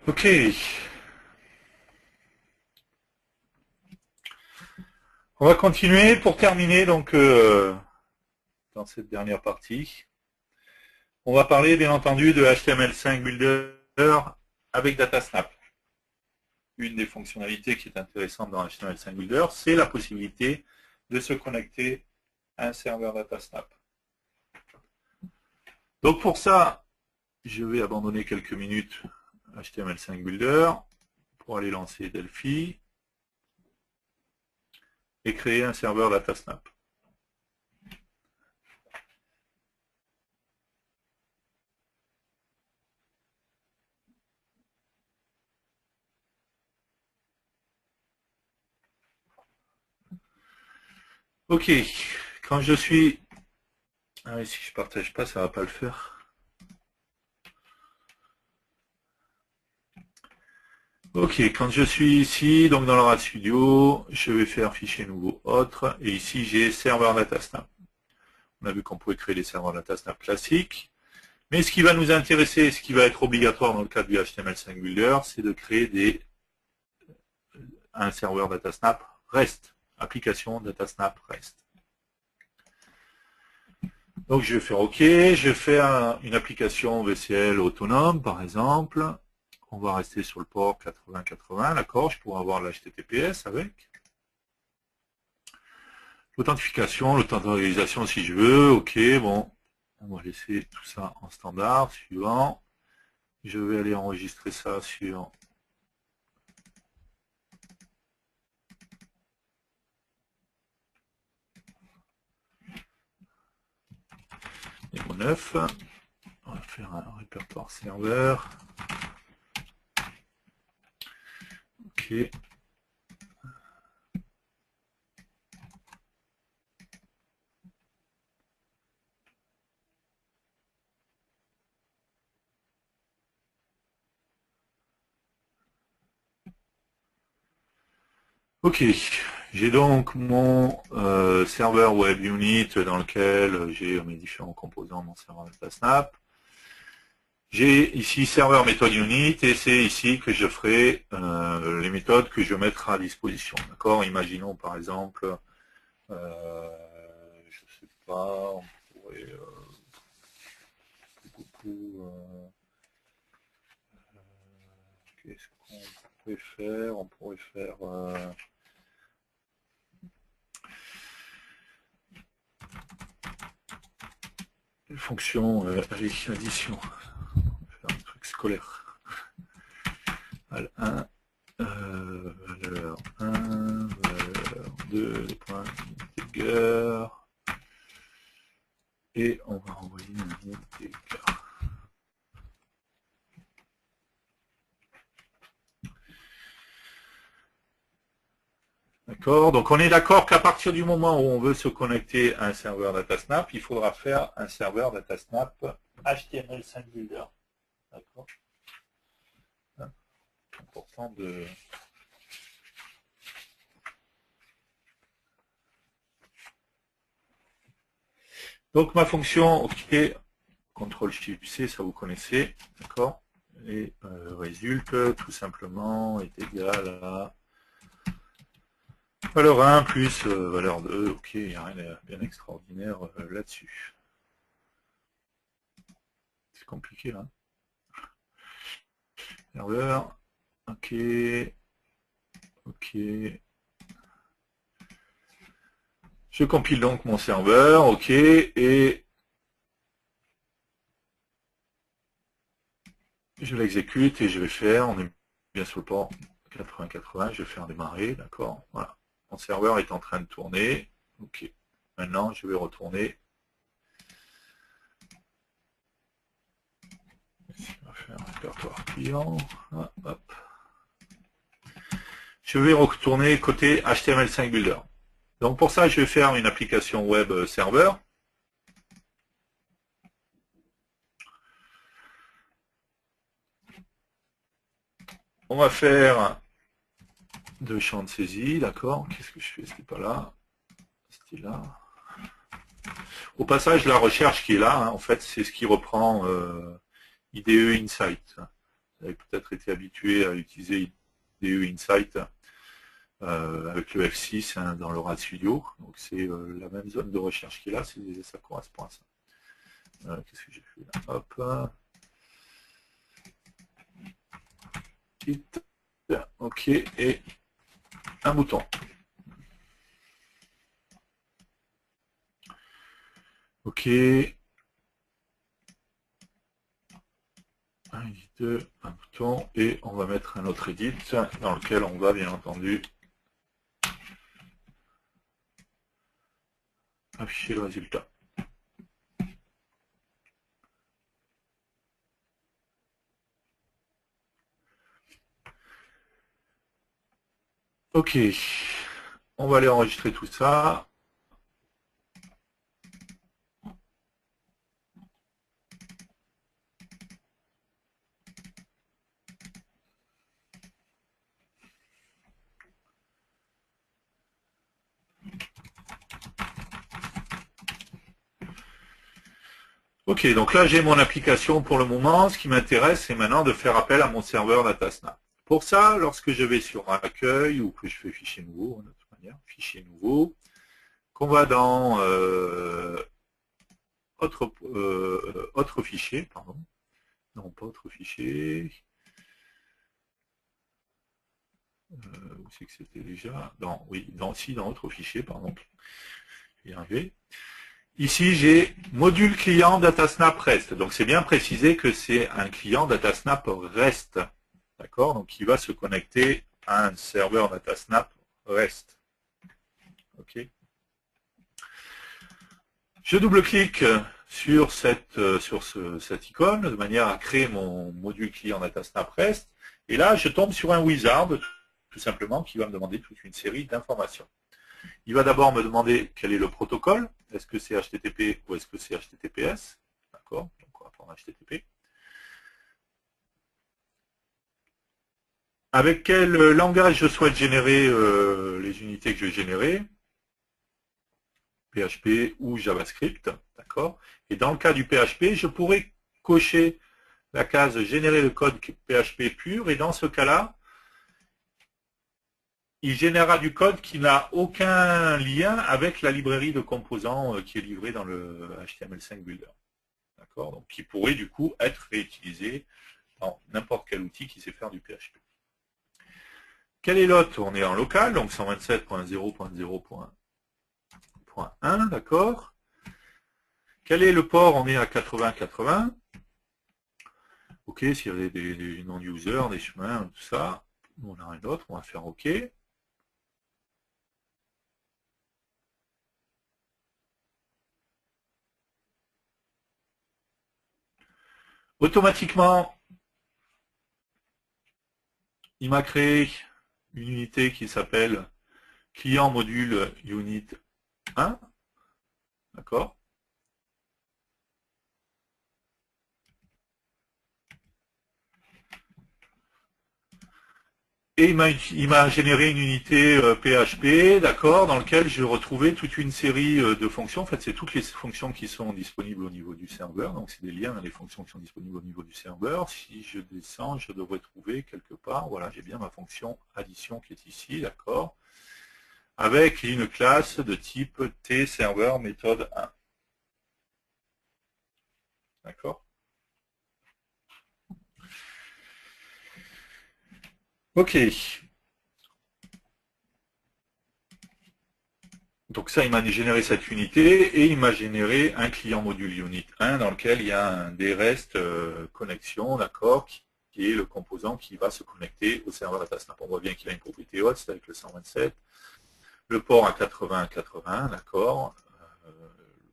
Ok. On va continuer pour terminer donc dans cette dernière partie. On va parler bien entendu de HTML5 Builder avec DataSnap. Une des fonctionnalités qui est intéressante dans HTML5 Builder, c'est la possibilité de se connecter à un serveur DataSnap. Donc pour ça, je vais abandonner quelques minutes HTML5 Builder pour aller lancer Delphi et créer un serveur DataSnap. Ok, quand je suis... Ah oui, si je partage pas, ça va pas le faire. Ok, quand je suis ici, donc dans le RAD Studio, je vais faire fichier nouveau autre, et ici j'ai serveur DataSnap. On a vu qu'on pouvait créer des serveurs DataSnap classiques, mais ce qui va nous intéresser, ce qui va être obligatoire dans le cadre du HTML5 Builder, c'est de créer un serveur DataSnap REST, application DataSnap REST. Donc je vais faire OK, je vais faire une application VCL autonome par exemple. On va rester sur le port 8080, d'accord, je pourrais avoir l'HTTPS avec. L'authentification, l'authentification si je veux, OK, bon, on va laisser tout ça en standard, suivant. Je vais aller enregistrer ça sur Demo 9. On va faire un répertoire serveur. OK. Ok, j'ai donc mon serveur web unit dans lequel j'ai mes différents composants de mon serveur DataSnap. J'ai ici serveur méthode unit et c'est ici que je ferai les méthodes que je mettrai à disposition. D'accord. Imaginons par exemple, je sais pas, on pourrait qu'est-ce qu'on pourrait faire? On pourrait faire une fonction allez, addition. Faire un truc scolaire. Val 1, valeur 1, valeur 2, les points d'integer. Et on va envoyer un integer. D'accord, donc on est d'accord qu'à partir du moment où on veut se connecter à un serveur DataSnap, il faudra faire un serveur DataSnap HTML5 Builder. D'accord. Important de... Donc ma fonction, ok, CTRL-SHIFT-C, ça vous connaissez, d'accord. Et résulte tout simplement est égal à valeur 1 plus valeur 2, ok, il n'y a rien de bien extraordinaire là-dessus. C'est compliqué là. Serveur, ok, ok. Je compile donc mon serveur, ok, et je l'exécute et je vais faire, on est bien sur le port 8080, je vais faire démarrer, d'accord, voilà. Mon serveur est en train de tourner, ok. Maintenant, je vais retourner. On va faire un répertoire client, hop. Je vais retourner côté HTML5 Builder. Donc pour ça, je vais faire une application web serveur. On va faire deux champs de saisie, d'accord. Qu'est-ce que je fais? C'était pas là. C'était là. Au passage, la recherche qui est là, hein, en fait, c'est ce qui reprend IDE Insight. Vous avez peut-être été habitué à utiliser IDE Insight avec le F6 hein, dans le RAD Studio. Donc c'est la même zone de recherche qui est là, ça correspond à ça. Qu'est-ce que j'ai fait là? Hop. Kit. OK, et un bouton. OK. Un éditeur, un bouton, et on va mettre un autre edit dans lequel on va bien entendu afficher le résultat. OK, on va aller enregistrer tout ça. OK, donc là j'ai mon application pour le moment. Ce qui m'intéresse, c'est maintenant de faire appel à mon serveur DataSnap. Pour ça, lorsque je vais sur accueil ou que je fais fichier nouveau, de toute manière, fichier nouveau, qu'on va dans autre fichier, pardon. Non, pas autre fichier. Où c'est que c'était déjà? Non, oui, dans autre fichier, pardon. Je vais y arriver. Ici, j'ai module client DataSnap REST. Donc, c'est bien précisé que c'est un client DataSnap REST. D'accord? Donc, il va se connecter à un serveur DataSnap REST. OK? Je double-clique sur cette icône de manière à créer mon module client DataSnap REST. Et là, je tombe sur un wizard, tout simplement, qui va me demander toute une série d'informations. Il va d'abord me demander quel est le protocole. Est-ce que c'est HTTP ou est-ce que c'est HTTPS? D'accord, donc on va prendre HTTP. Avec quel langage je souhaite générer les unités que je vais générer? PHP ou JavaScript, d'accord. Et dans le cas du PHP, je pourrais cocher la case générer le code PHP pur, et dans ce cas-là, il générera du code qui n'a aucun lien avec la librairie de composants qui est livrée dans le HTML5 Builder. D'accord? Donc qui pourrait du coup être réutilisé dans n'importe quel outil qui sait faire du PHP. Quel est l'hôte? On est en local, donc 127.0.0.1, d'accord? Quel est le port? On est à 80-80. OK, s'il y avait des non-users, des chemins, tout ça, on n'a rien d'autre, on va faire OK. Automatiquement, il m'a créé une unité qui s'appelle client module unit 1. D'accord? Et il m'a généré une unité PHP, d'accord, dans laquelle je retrouvais toute une série de fonctions. En fait, c'est toutes les fonctions qui sont disponibles au niveau du serveur. Donc, c'est des liens, les fonctions qui sont disponibles au niveau du serveur. Si je descends, je devrais trouver quelque part, voilà, j'ai bien ma fonction addition qui est ici, d'accord, avec une classe de type tServer méthode 1. D'accord? OK. Donc ça, il m'a généré cette unité et il m'a généré un client module unit 1 dans lequel il y a un DREST connexion, d'accord, qui est le composant qui va se connecter au serveur DataSnap. On voit bien qu'il a une propriété host avec le 127, le port à 80-80, d'accord. Le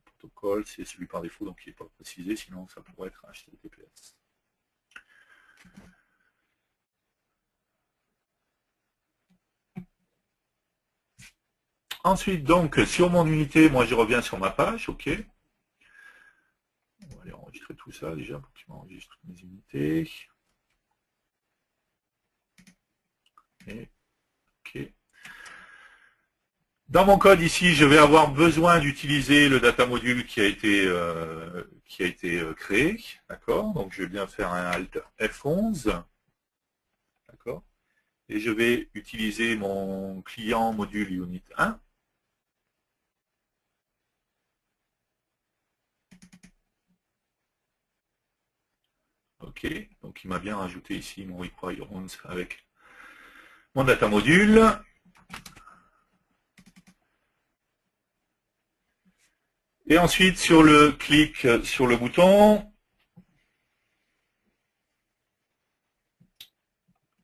protocole, c'est celui par défaut, donc il n'est pas précisé, sinon ça pourrait être HTTPS. Ensuite, donc, sur mon unité, moi je reviens sur ma page, OK. On va aller enregistrer tout ça déjà pour qu'il m'enregistre toutes mes unités. Et, OK. Dans mon code ici, je vais avoir besoin d'utiliser le data module qui a été créé, d'accord. Donc je vais bien faire un Alt F11. d'accord. Et je vais utiliser mon client module unit 1. Ok, donc il m'a bien rajouté ici mon requirements avec mon data module. Et ensuite, sur le clic sur le bouton,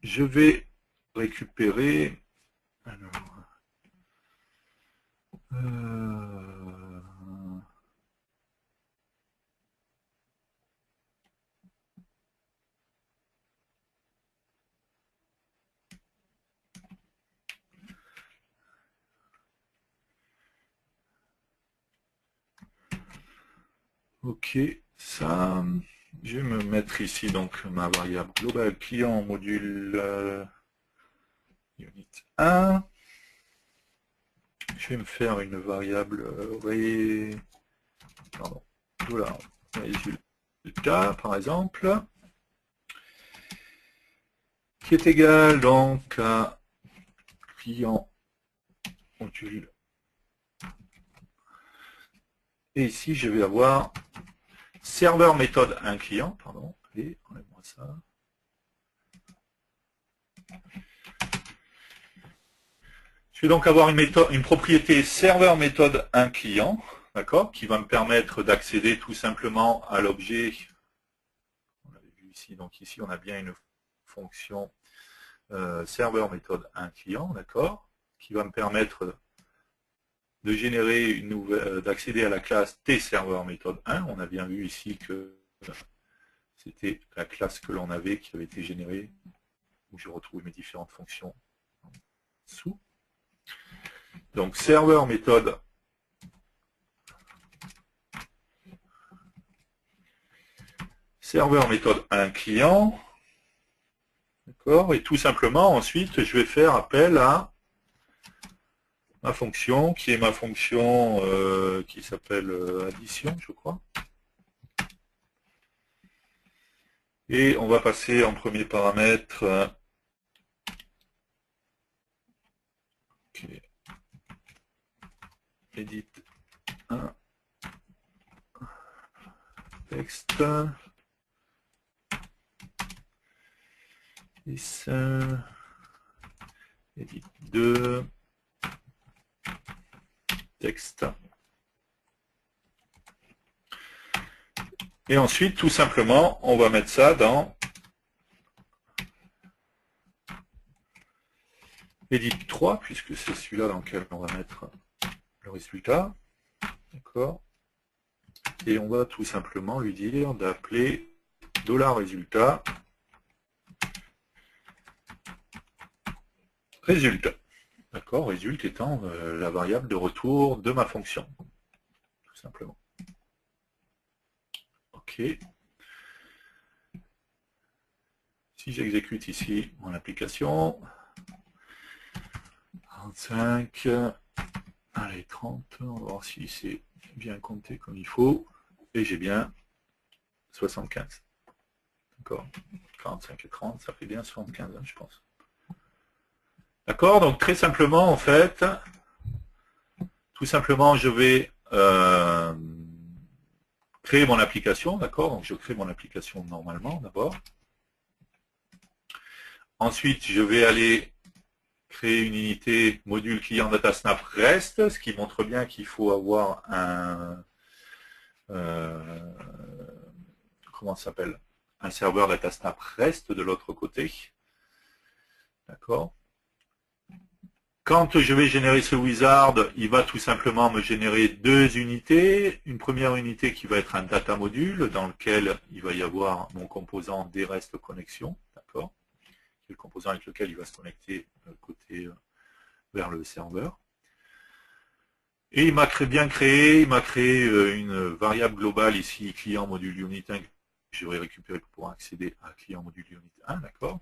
je vais récupérer. Alors, ok, ça, je vais me mettre ici donc ma variable globale client module unit 1. Je vais me faire une variable résultat par exemple, qui est égal donc à client module. Et ici je vais avoir serveur méthode 1 client, pardon, allez, enlève-moi ça. Je vais donc avoir une propriété serveur méthode 1 client, d'accord, qui va me permettre d'accéder tout simplement à l'objet. On l'avait vu ici, donc ici on a bien une fonction serveur méthode 1 client, d'accord, qui va me permettre de générer une nouvelle, d'accéder à la classe tserveur méthode 1. On a bien vu ici que c'était la classe que l'on avait qui avait été générée, où je retrouve mes différentes fonctions en dessous. Donc serveur méthode serveur méthode 1 client, d'accord, et tout simplement ensuite je vais faire appel à ma fonction qui est ma fonction qui s'appelle addition, je crois. Et on va passer en premier paramètre okay, edit 1 texte edit 2 texte. Et ensuite, tout simplement, on va mettre ça dans edit 3, puisque c'est celui-là dans lequel on va mettre le résultat. D'accord. Et on va tout simplement lui dire d'appeler $résultat résultat. D'accord, résulte étant la variable de retour de ma fonction. Tout simplement. OK. Si j'exécute ici mon application, 35, allez, 30, on va voir si c'est bien compté comme il faut, et j'ai bien 75. D'accord, 45 et 30, ça fait bien 75, hein, je pense. D'accord, donc très simplement, en fait, tout simplement, je vais créer mon application, d'accord, donc je crée mon application normalement, d'abord. Ensuite, je vais aller créer une unité module client datasnap REST, ce qui montre bien qu'il faut avoir un comment ça s'appelle, un serveur datasnap REST de l'autre côté. D'accord. Quand je vais générer ce wizard, il va tout simplement me générer deux unités. Une première unité qui va être un data module dans lequel il va y avoir mon composant des REST connexion, d'accord, le composant avec lequel il va se connecter côté vers le serveur. Et il m'a bien créé, une variable globale ici, client module unit 1, que je vais récupérer pour accéder à client module unit 1, d'accord.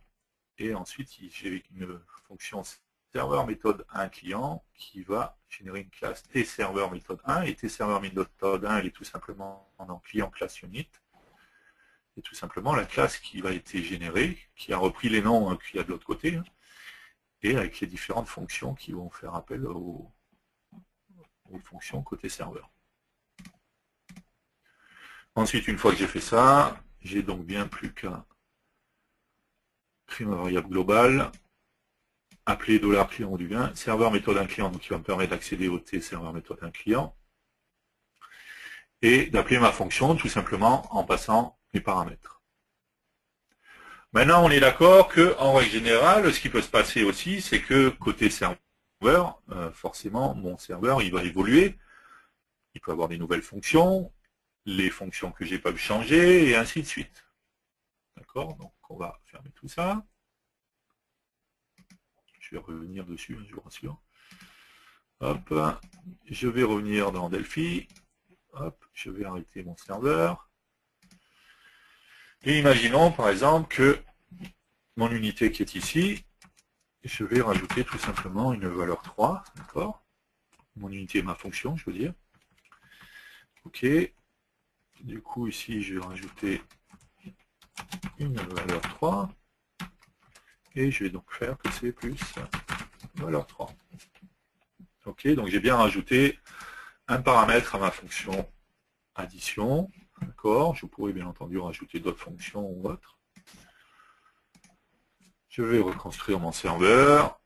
Et ensuite, j'ai une fonction serveur méthode 1 client qui va générer une classe tserveur méthode 1. Et tserveur méthode 1, elle est tout simplement dans client class unit. et tout simplement la classe qui va être générée, qui a repris les noms qu'il y a de l'autre côté, hein, et avec les différentes fonctions qui vont faire appel aux fonctions côté serveur. Ensuite, une fois que j'ai fait ça, j'ai donc bien plus qu'à créer ma variable globale, appeler $client du gain, serveur méthode d'un client, donc qui va me permettre d'accéder au T serveur méthode d'un client, et d'appeler ma fonction tout simplement en passant mes paramètres. Maintenant, on est d'accord que, en règle générale, ce qui peut se passer aussi, c'est que côté serveur, forcément, mon serveur, il va évoluer, il peut avoir des nouvelles fonctions, les fonctions que j'ai pas pu changer, et ainsi de suite. D'accord? Donc, on va fermer tout ça. Je vais revenir dessus, je vous rassure. Hop, je vais revenir dans Delphi. Hop, je vais arrêter mon serveur. Et imaginons par exemple que mon unité qui est ici, je vais rajouter tout simplement une valeur 3, d'accord? Mon unité, ma fonction, je veux dire. Ok. Du coup, ici, je vais rajouter une valeur 3. Et je vais donc faire que c'est plus valeur 3. Ok, donc j'ai bien rajouté un paramètre à ma fonction addition. D'accord, je pourrais bien entendu rajouter d'autres fonctions ou autres. Je vais reconstruire mon serveur.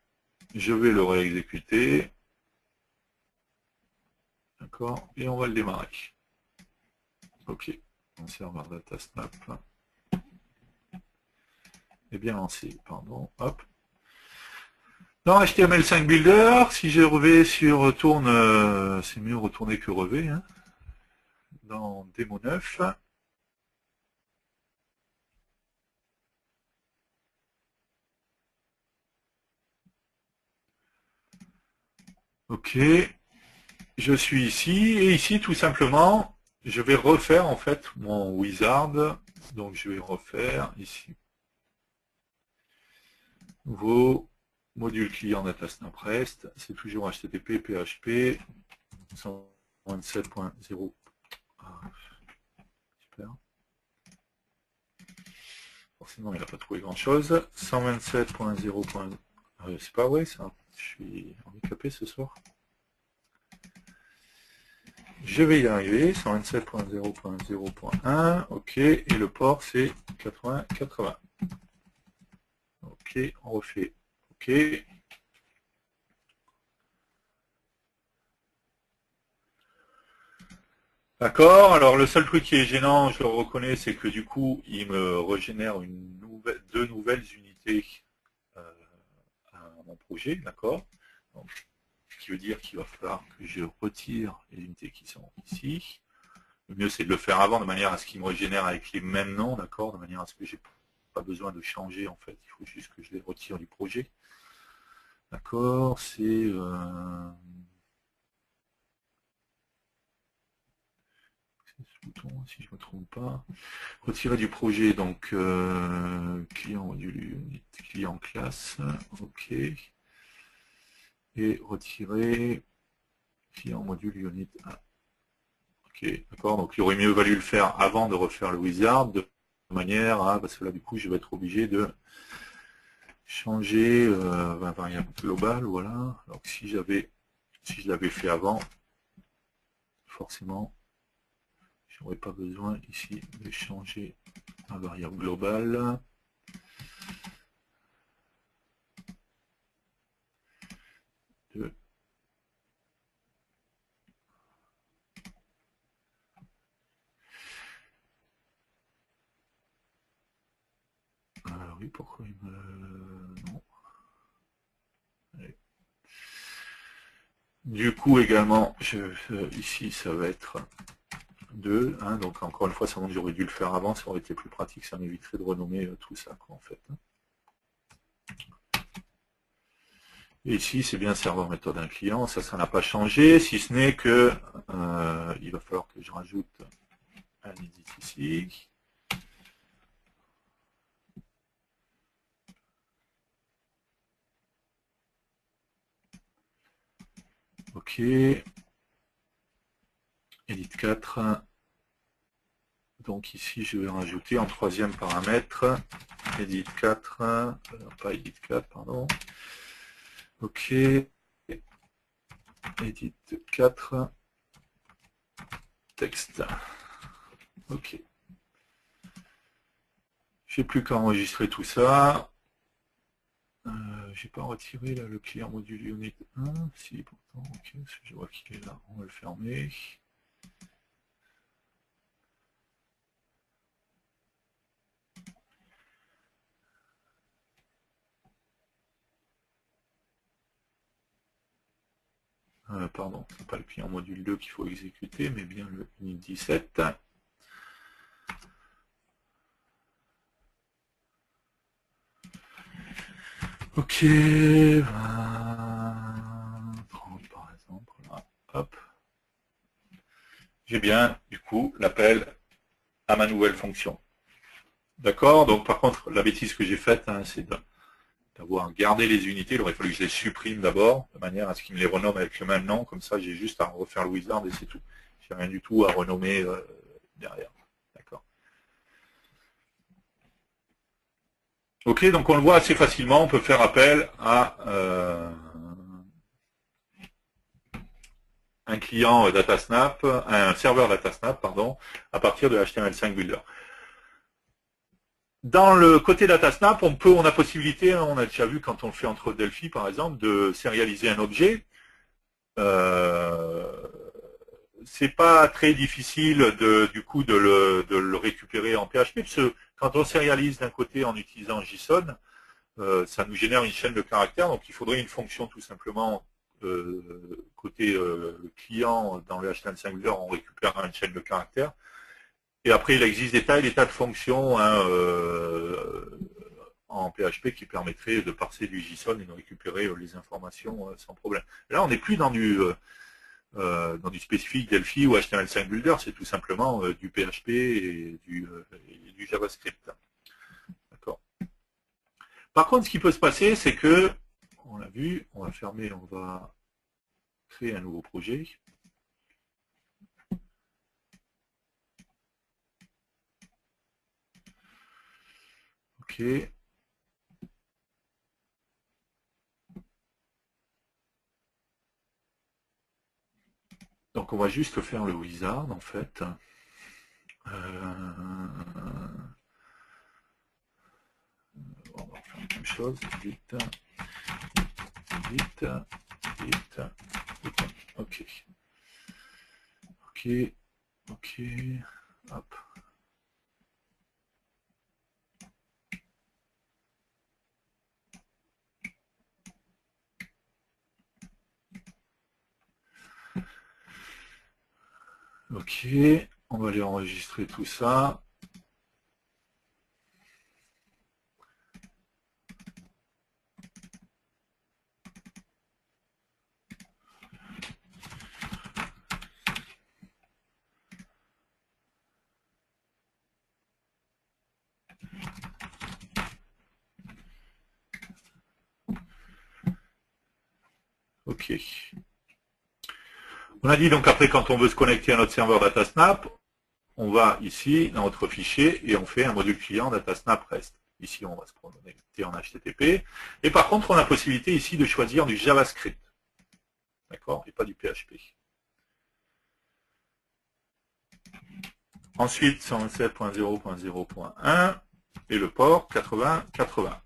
Je vais le réexécuter. D'accord, et on va le démarrer. Ok, mon serveur datasnap est bien lancé. Pardon, hop. Dans HTML5 Builder, si je revais sur retourne, c'est mieux retourner que revais, hein. Dans démo 9, ok, je suis ici, et ici tout simplement, je vais refaire en fait mon wizard, donc je vais refaire ici, nouveau module client datasnap REST, c'est toujours HTTP, PHP, 127.0. Super. Forcément, il n'a pas trouvé grand chose. 127.0. C'est pas vrai ça. Je suis handicapé ce soir. Je vais y arriver. 127.0.0.1. Ok. Et le port c'est 80. Ok. On refait. Ok. D'accord. Alors le seul truc qui est gênant, je le reconnais, c'est que du coup, il me régénère deux nouvelles unités à mon projet. D'accord. Ce qui veut dire qu'il va falloir que je retire les unités qui sont ici. Le mieux c'est de le faire avant, de manière à ce qu'il me régénère avec les mêmes noms, d'accord, de manière à ce que j'ai pas besoin de changer en fait, il faut juste que je les retire du projet. D'accord, c'est ce bouton, si je ne me trompe pas. Retirer du projet, donc client module client classe, ok. Et retirer client module unit 1. Ok, d'accord, donc il aurait mieux valu le faire avant de refaire le wizard, de manière à, parce que là du coup je vais être obligé de changer ma variable globale, voilà. Donc si je l'avais fait avant, forcément, j'aurais pas besoin ici de changer ma variable globale. Oui, pourquoi il me... Non. Allez. Du coup, également, ici, ça va être 2. Hein, donc, encore une fois, ça montre que j'aurais dû le faire avant. Ça aurait été plus pratique. Ça m'éviterait de renommer tout ça, quoi, en fait. Et ici, c'est bien serveur méthode d'un client. Ça n'a pas changé, si ce n'est que il va falloir que je rajoute un edit ici. Ok. Edit 4. Donc ici, je vais rajouter en troisième paramètre, edit 4, pas edit 4, pardon. Ok, edit 4, texte. Ok. J'ai plus qu'à enregistrer tout ça. J'ai pas retiré là, le client module unit 1. Si, pourtant, ok, je vois qu'il est là. On va le fermer. Pardon, c'est pas le client module 2 qu'il faut exécuter, mais bien le unit 17. Ok, 20, 30 par exemple, là, hop. J'ai bien, du coup, l'appel à ma nouvelle fonction. D'accord? Donc, par contre, la bêtise que j'ai faite, hein, c'est d'avoir gardé les unités. Il aurait fallu que je les supprime d'abord, de manière à ce qu'ils me les renomment avec le même nom. Comme ça, j'ai juste à refaire le wizard et c'est tout. J'ai rien du tout à renommer derrière. D'accord. Ok, donc on le voit assez facilement. On peut faire appel à un client DataSnap, un serveur DataSnap, pardon, à partir de HTML5 Builder. Dans le côté DataSnap, on a possibilité, on a déjà vu quand on le fait entre Delphi par exemple, de sérialiser un objet. C'est pas très difficile du coup de le récupérer en PHP, parce que quand on sérialise d'un côté en utilisant JSON, ça nous génère une chaîne de caractères, donc il faudrait une fonction tout simplement côté client dans le HTML5 Builder, on récupère une chaîne de caractères. Et après, il existe des tas de fonctions hein, en PHP qui permettraient de parser du JSON et de récupérer les informations sans problème. Là, on n'est plus dans du spécifique Delphi ou HTML5 Builder, c'est tout simplement du PHP et du JavaScript. D'accord. Par contre, ce qui peut se passer, c'est que, on l'a vu, on va fermer, on va créer un nouveau projet. Ok. Donc on va juste faire le wizard en fait. On va faire la même chose. Vite. Ok. Ok. Ok. Hop. Ok, on va aller enregistrer tout ça. Ok. On a dit donc après quand on veut se connecter à notre serveur DataSnap, on va ici dans notre fichier et on fait un module client DataSnap REST. Ici on va se connecter en HTTP. Et par contre on a la possibilité ici de choisir du JavaScript. D'accord? Et pas du PHP. Ensuite 127.0.0.1 et le port 8080.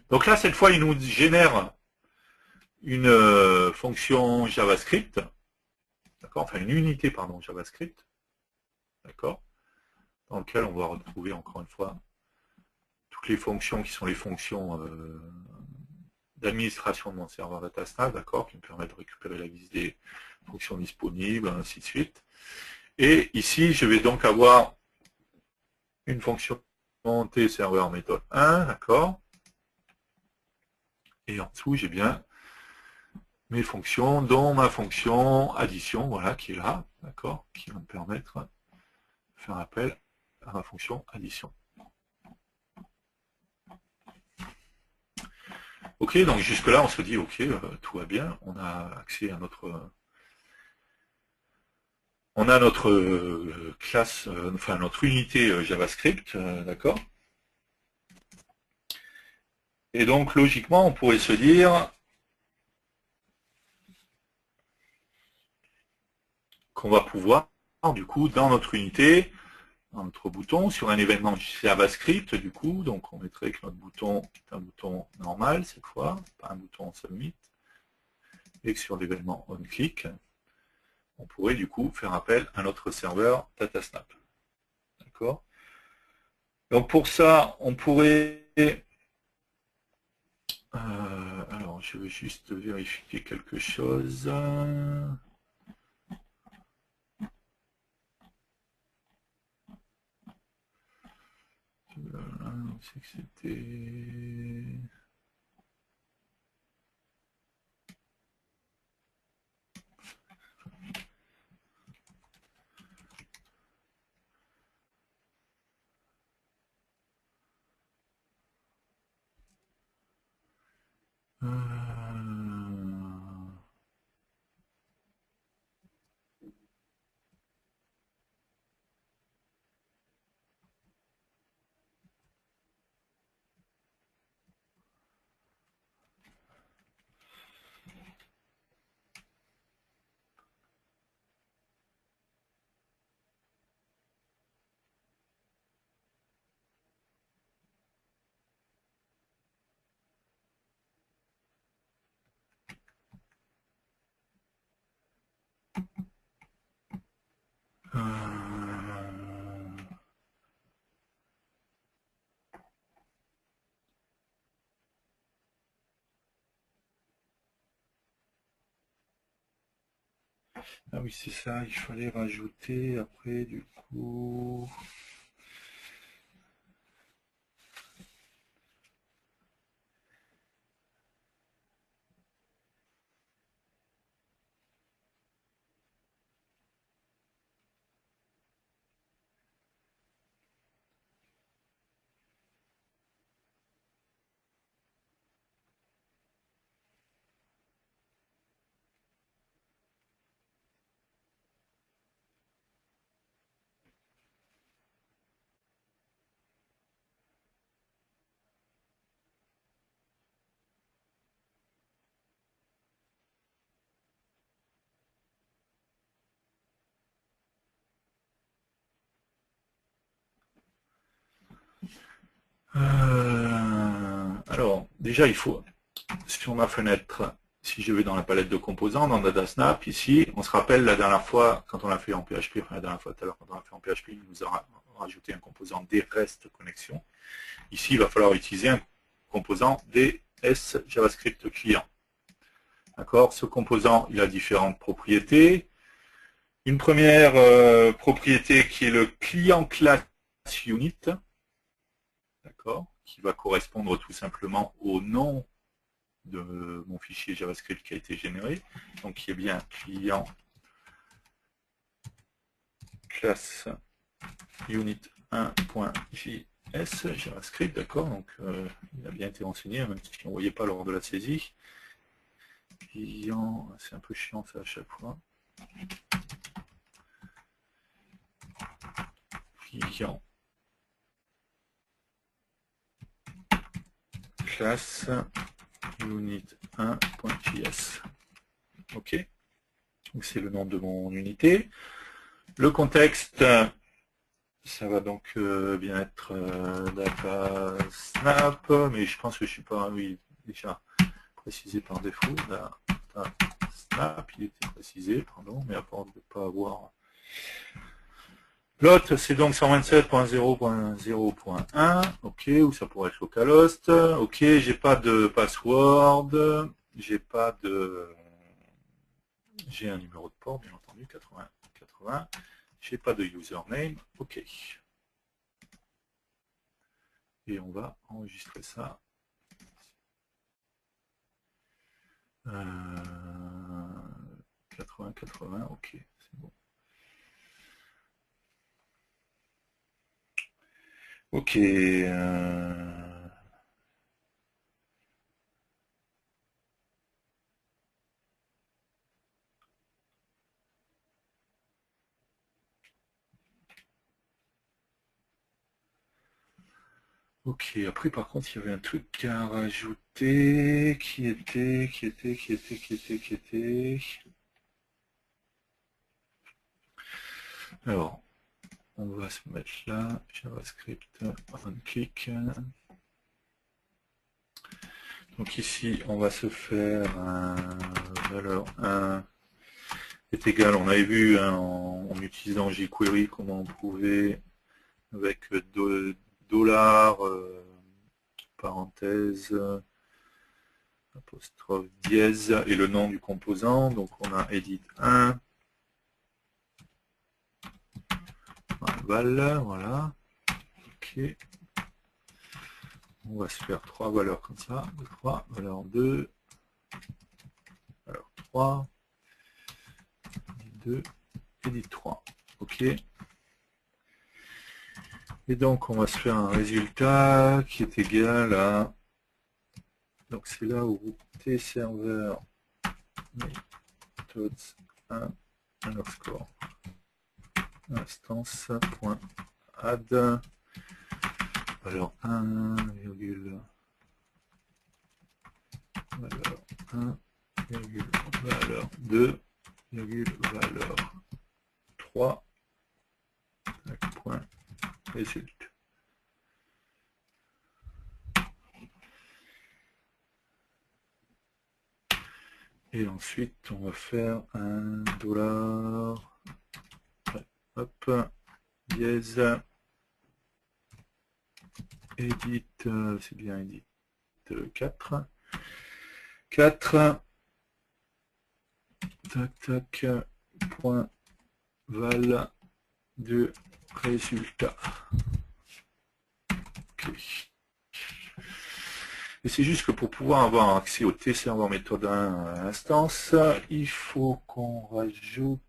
Donc là, cette fois, il nous génère une fonction JavaScript, d'accord, enfin une unité, pardon, JavaScript, d'accord, dans lequel on va retrouver encore une fois toutes les fonctions qui sont les fonctions d'administration de mon serveur DataSnap, d'accord, qui me permettent de récupérer la liste des fonctions disponibles, ainsi de suite. Et ici, je vais donc avoir une fonction serveur méthode 1, d'accord. Et en dessous, j'ai bien mes fonctions, dont ma fonction addition, voilà, qui est là, d'accord, qui va me permettre de faire appel à ma fonction addition. Ok, donc jusque là on se dit ok, tout va bien, on a accès à notre classe, enfin notre unité JavaScript, d'accord. Et donc logiquement on pourrait se dire qu'on va pouvoir du coup dans notre unité, dans notre bouton, sur un événement JavaScript du coup, donc on mettrait que notre bouton est un bouton normal cette fois, pas un bouton submit, et que sur l'événement onClick, on pourrait du coup faire appel à notre serveur DataSnap. D'accord. Donc pour ça, on pourrait... alors, je vais juste vérifier quelque chose. C'est que c'était... Ah oui, c'est ça, il fallait rajouter après du coup... alors, déjà, il faut, sur ma fenêtre, si je vais dans la palette de composants, dans DataSnap, ici, on se rappelle la dernière fois, quand on l'a fait en PHP, enfin la dernière fois tout à l'heure, quand on l'a fait en PHP, il nous a rajouté un composant DREST connexion. Ici, il va falloir utiliser un composant DS JavaScript client. D'accord. Ce composant, il a différentes propriétés. Une première propriété qui est le client class unit, d'accord, qui va correspondre tout simplement au nom de mon fichier JavaScript qui a été généré, donc qui est bien client class unit 1.js JavaScript, d'accord, donc il a bien été renseigné, même si on ne voyait pas lors de la saisie. Client, c'est un peu chiant ça à chaque fois. Client class unit 1.js. Ok, donc c'est le nom de mon unité. Le contexte, ça va donc bien être DataSnap, mais je pense que je suis pas, oui, déjà précisé par défaut. DataSnap, il était précisé, pardon, mais à part de ne pas avoir. L'autre, c'est donc 127.0.0.1, ok, ou ça pourrait être localhost, ok, j'ai pas de password, j'ai pas de... J'ai un numéro de port, bien entendu, 80, 80, j'ai pas de username, ok. Et on va enregistrer ça. 80, 80, ok, c'est bon. Ok. Ok, après par contre il y avait un truc à rajouter qui était. Alors, on va se mettre là, JavaScript, on clique. Donc ici on va se faire un valeur 1 est égal, on avait vu hein, en utilisant jQuery comment on pouvait avec $, parenthèse, apostrophe dièse et le nom du composant. Donc on a edit 1, val, voilà. Ok. On va se faire 3 valeurs comme ça. 3, valeur 2, valeur 3, edit 2, edit 3. Ok. Et donc on va se faire un résultat qui est égal à. Donc c'est là où tserver methods 1 underscore instance.add valeur 1, valeur 1, valeur 2, valeur 3, point résulte. Et ensuite, on va faire un dollar, hop, dièse, edit, c'est bien edit 4, 4, tac, tac, point val de résultat. Okay. Et c'est juste que pour pouvoir avoir accès au tserver méthode 1 instance, il faut qu'on rajoute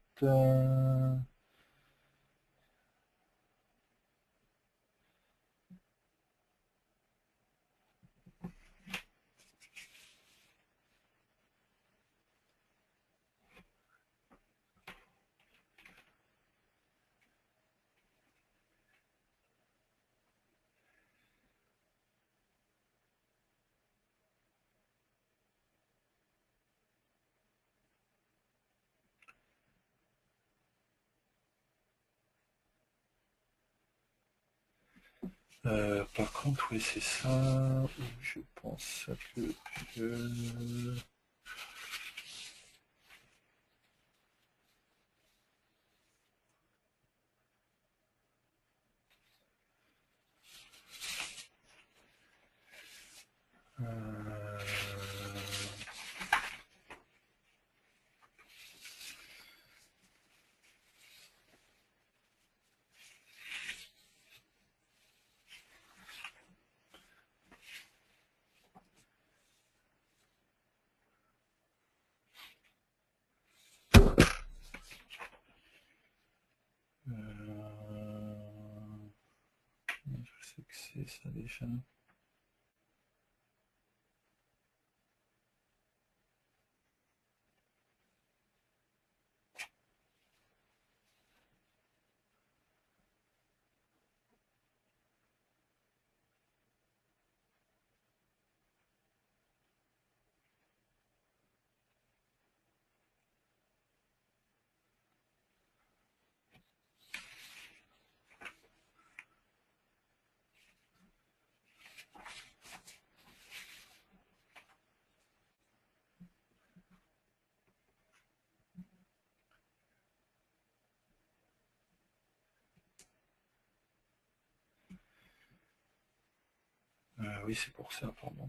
par contre, oui, c'est ça. Je pense que je... je sais que c'est ça déjà. Oui, c'est pour ça, pardon.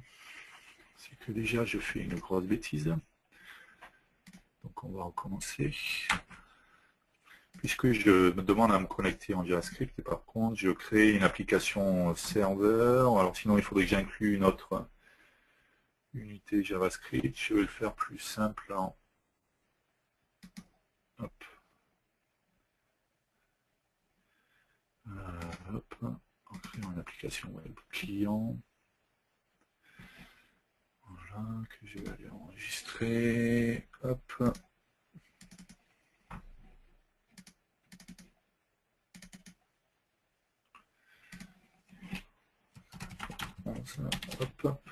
C'est que déjà, je fais une grosse bêtise. Donc, on va recommencer. Puisque je me demande à me connecter en JavaScript, et par contre, je crée une application serveur. Alors, sinon, il faudrait que j'inclue une autre unité JavaScript. Je vais le faire plus simple en Hop. Hop. On crée une application web client. Voilà, que je vais aller enregistrer. Hop. Hop, hop.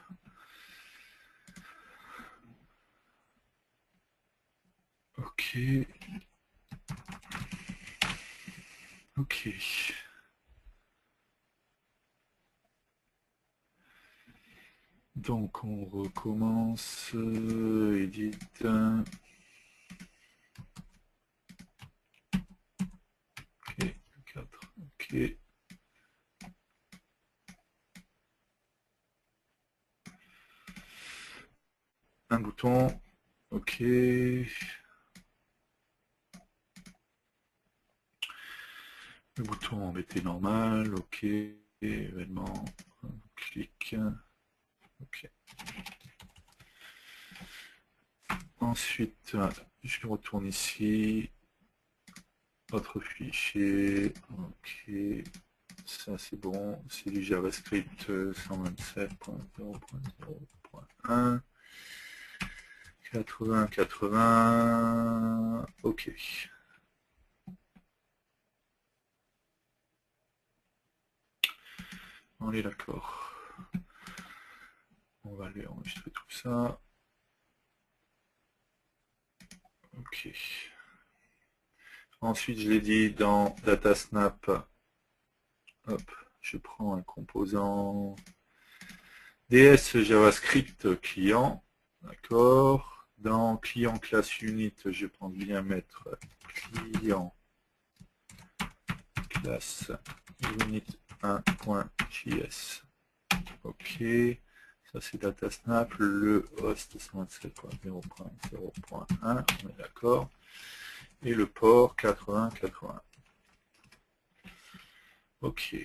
Ok. Ok. Donc on recommence. Edit. Ok. 4. Ok. Un bouton. Ok. Le bouton embêté normal. Ok. Événement. Clic. Ok. Ensuite, je retourne ici. Autre fichier. Ok. Ça c'est bon. C'est du JavaScript 127.0.0.1. 80, 80. Ok. On est d'accord. On va aller enregistrer tout ça. Ok. Ensuite, je l'ai dit dans DataSnap. Hop, je prends un composant DS JavaScript client. D'accord. Dans client class unit, je pense bien mettre client class unit 1.js. Ok. Ça c'est DataSnap, le host 127.0.0.1, on est d'accord. Et le port 80-80. Ok.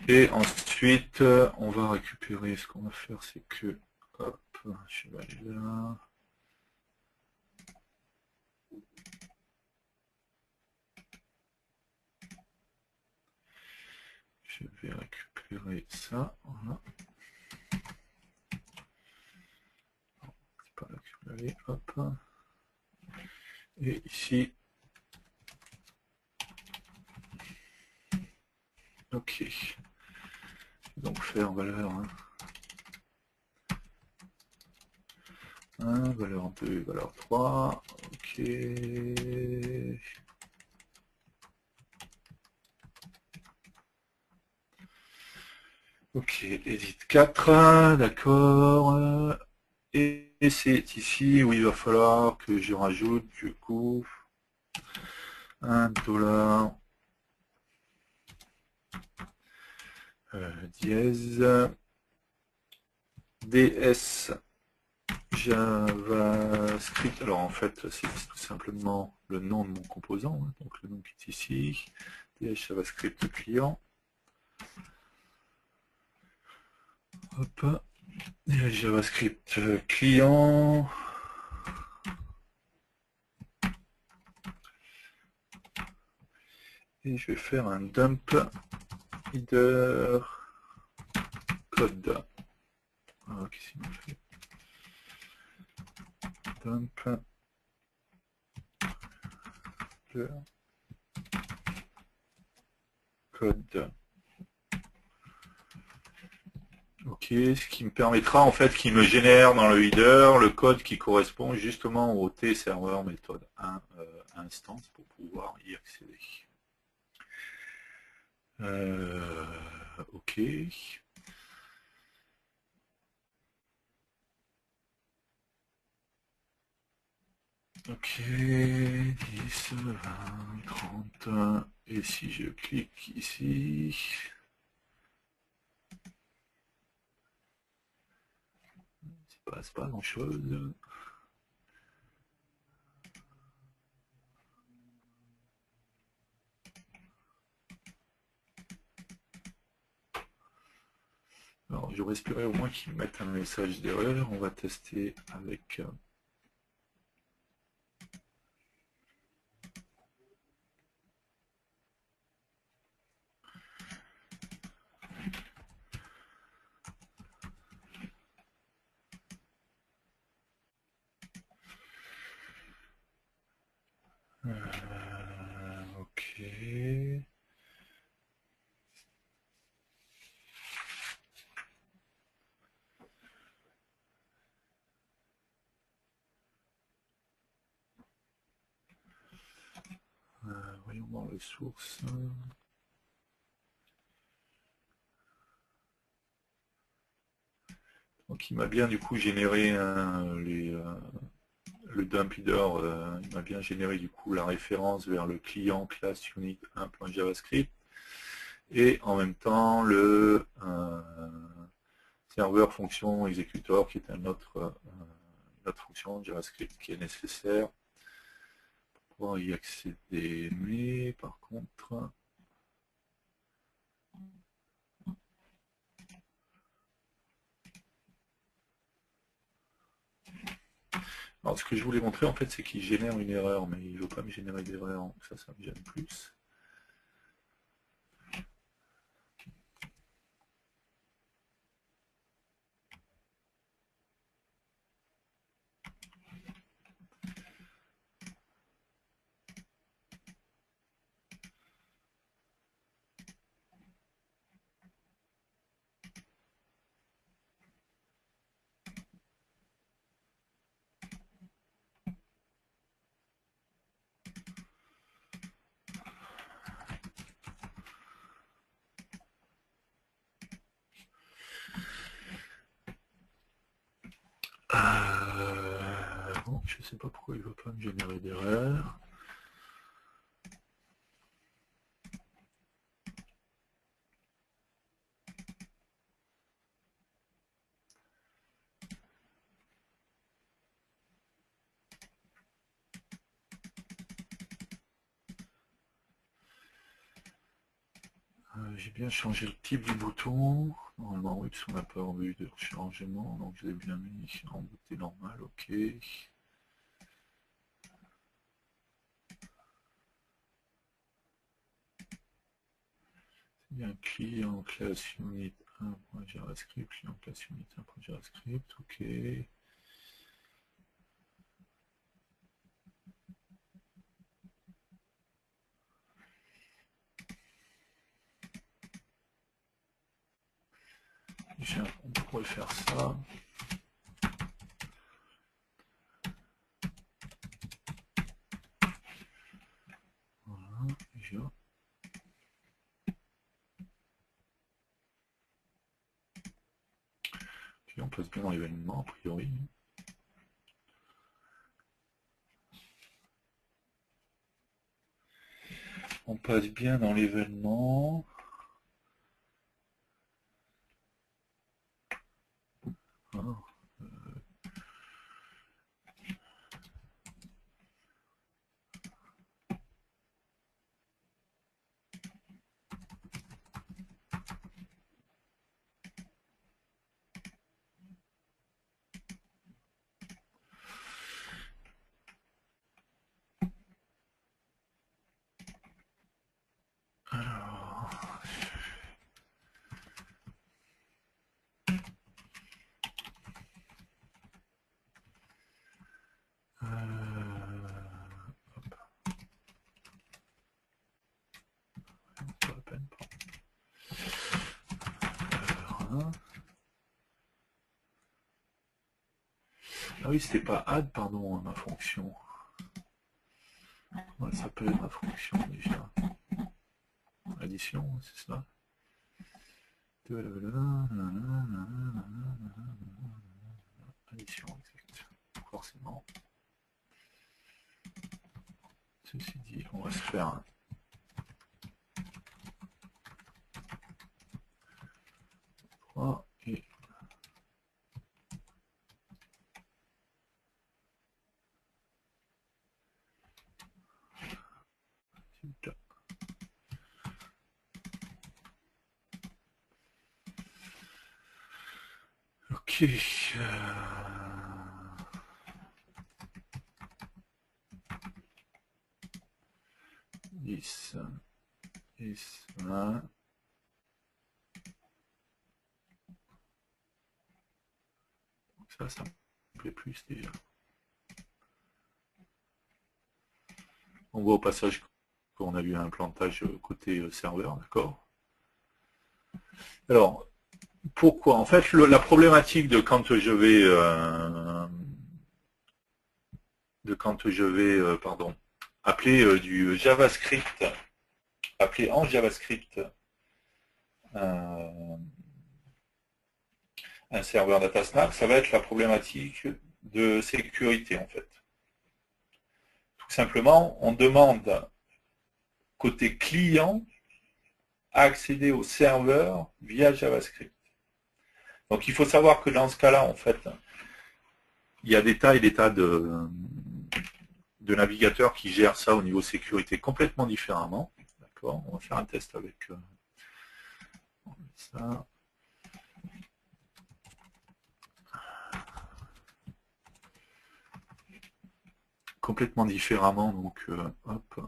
Et ensuite, on va récupérer, ce qu'on va faire, c'est que, hop, je vais aller là. Je vais récupérer ça, voilà. C'est pas là que je vais aller, hop. Et ici, ok. Donc faire valeur 1, valeur 2, valeur 3, ok. Ok, edit 4, d'accord. Et c'est ici où il va falloir que je rajoute du coup $, dièse ds JavaScript. Alors en fait c'est tout simplement le nom de mon composant, hein, donc le nom qui est ici, ds JavaScript client. Hop, JavaScript client. Et je vais faire un dump header code. Alors, qu'est-ce qu'il m'a fait? Dump header code. Ok, ce qui me permettra en fait qu'il me génère dans le header le code qui correspond justement au tserver méthode 1 instance pour pouvoir y accéder. Ok. Ok, 10, 20, 30, et si je clique ici, il ne se passe pas grand chose. Alors, j'aurais espéré au moins qu'ils mettent un message d'erreur. On va tester avec... ok. Voyons voir les sources. Donc il m'a bien du coup généré le dump header, il m'a bien généré du coup la référence vers le client class unit 1.javascript et en même temps le serveur fonction executor qui est une autre fonction JavaScript qui est nécessaire pour pouvoir y accéder. Mais par contre, alors ce que je voulais montrer en fait c'est qu'il génère une erreur, mais il ne veut pas me générer d'erreur, donc ça me gêne plus. Bon, je sais pas pourquoi il veut pas me générer d'erreur. J'ai bien changé le type du bouton. Normalement, oui, parce qu'on n'a pas envie de changement, donc je l'ai bien mis en bouton normal, ok. C'est bien client class unit 1.javascript, client class unit 1.javascript, ok. Déjà, on pourrait faire ça. Voilà, déjà. Puis on passe bien dans l'événement, a priori. On passe bien dans l'événement. Ah, alors, hop, pas la peine. Voilà. Ah oui, c'était pas add, pardon, ma fonction. Comment elle s'appelle ma fonction déjà? Addition, c'est ça? Addition, exact. Forcément. Ceci dit, on va se faire un et Ok. 10, 10, 20. Ça me plaît plus déjà. On voit au passage qu'on a eu un plantage côté serveur, d'accord. Alors, pourquoi? En fait, la problématique de quand je vais, pardon, appeler du JavaScript, appeler en JavaScript un serveur DataSnap, ça va être la problématique de sécurité en fait. Tout simplement, on demande côté client à accéder au serveur via JavaScript. Donc il faut savoir que dans ce cas-là, en fait, il y a des tas et des tas de navigateurs qui gèrent ça au niveau sécurité complètement différemment. D'accord. On va faire un test avec ça. Complètement différemment, donc hop.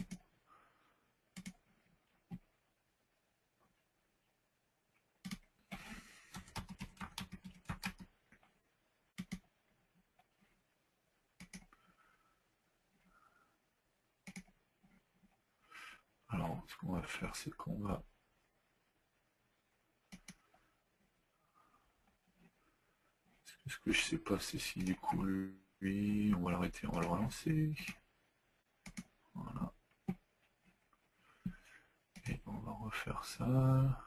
Alors, ce qu'on va faire, c'est qu'on va ce que je sais pas, c'est si du coup lui, on va l'arrêter, on va le relancer. Voilà. Et on va refaire ça.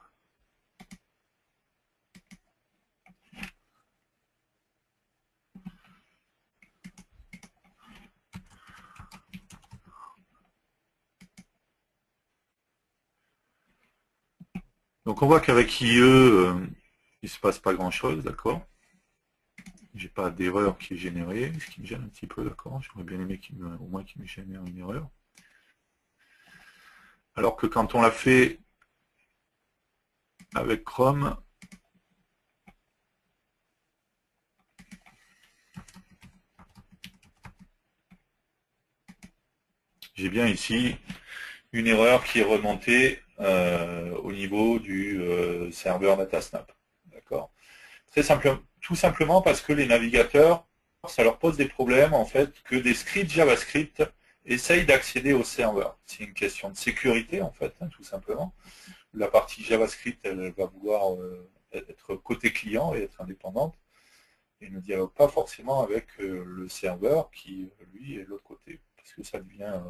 Donc on voit qu'avec IE, il se passe pas grand chose, d'accord. J'ai pas d'erreur qui est générée, ce qui me gêne un petit peu, d'accord. J'aurais bien aimé au moins qu'il me génère une erreur. Alors que quand on l'a fait avec Chrome, j'ai bien ici une erreur qui est remontée au niveau du serveur DataSnap. D'accord. Tout simplement parce que les navigateurs, ça leur pose des problèmes en fait que des scripts JavaScript essayent d'accéder au serveur. C'est une question de sécurité en fait, hein, tout simplement. La partie JavaScript, elle va vouloir être côté client et être indépendante et ne dialogue pas forcément avec le serveur qui, lui, est de l'autre côté. Parce que ça devient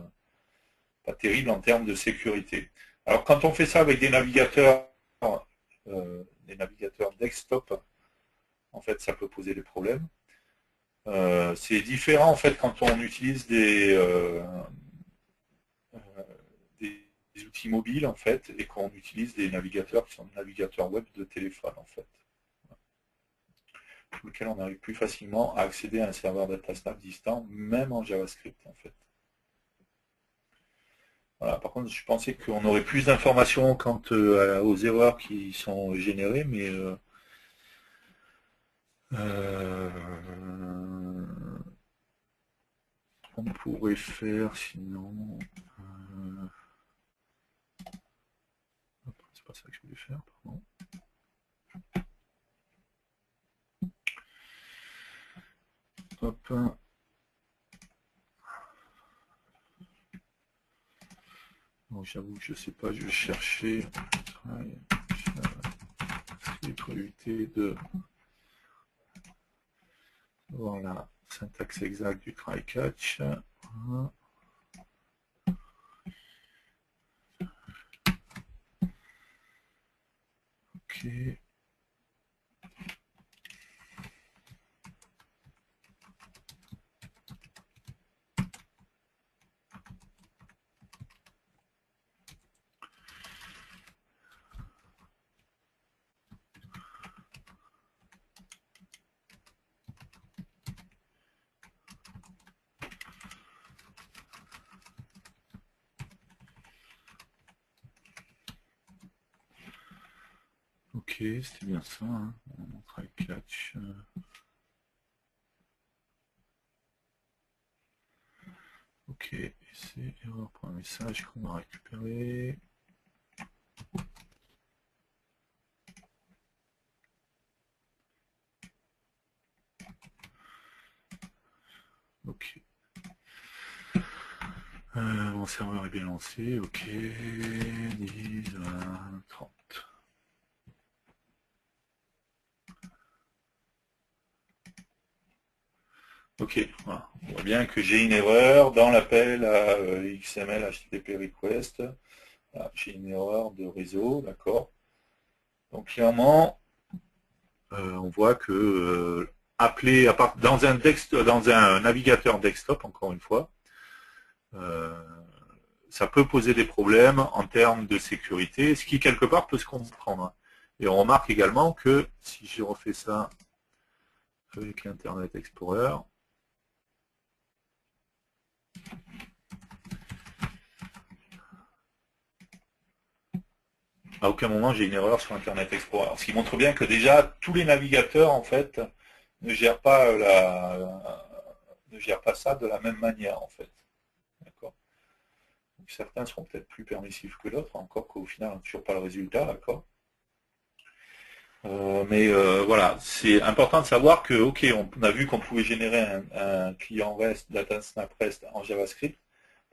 pas terrible en termes de sécurité. Alors quand on fait ça avec des navigateurs desktop, en fait, ça peut poser des problèmes. C'est différent en fait quand on utilise des outils mobiles en fait et qu'on utilise des navigateurs qui sont des navigateurs web de téléphone en fait, pour lequel on arrive plus facilement à accéder à un serveur DataSnap distant, même en JavaScript en fait. Voilà, par contre, je pensais qu'on aurait plus d'informations quant aux erreurs qui sont générées, mais on pourrait faire sinon. C'est pas ça que je voulais faire, pardon. Hop. Donc j'avoue que je sais pas, je vais chercher pour éviter de voir la syntaxe exacte du try catch. Voilà. Ok. Ok, c'était bien ça, hein, mon try catch. Ok, et c'est erreur.message qu'on va récupérer. Ok. Mon serveur est bien lancé, ok. 10, 20, 30. Ok, voilà. On voit bien que j'ai une erreur dans l'appel à XML HTTP request. Voilà, j'ai une erreur de réseau, d'accord. Donc clairement, on voit que appeler dans un navigateur desktop, encore une fois, ça peut poser des problèmes en termes de sécurité, ce qui quelque part peut se comprendre. Et on remarque également que si je refais ça avec l'Internet Explorer, à aucun moment j'ai une erreur sur Internet Explorer. Ce qui montre bien que déjà tous les navigateurs en fait ne gèrent pas ça de la même manière en fait. D'accord. Certains seront peut-être plus permissifs que d'autres, encore qu'au final on n'a toujours pas le résultat, d'accord. Voilà, c'est important de savoir que, ok, on a vu qu'on pouvait générer un client REST, Data Snap REST en JavaScript.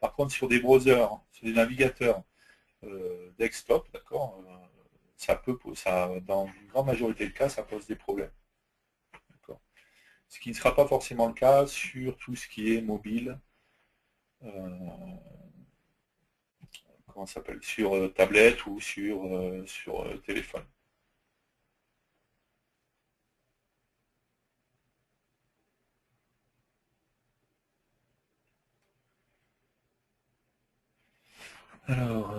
Par contre, sur des browsers, sur des navigateurs desktop, d'accord, dans une grande majorité de cas, ça pose des problèmes. Ce qui ne sera pas forcément le cas sur tout ce qui est mobile, comment ça s'appelle, sur tablette ou sur téléphone. Alors,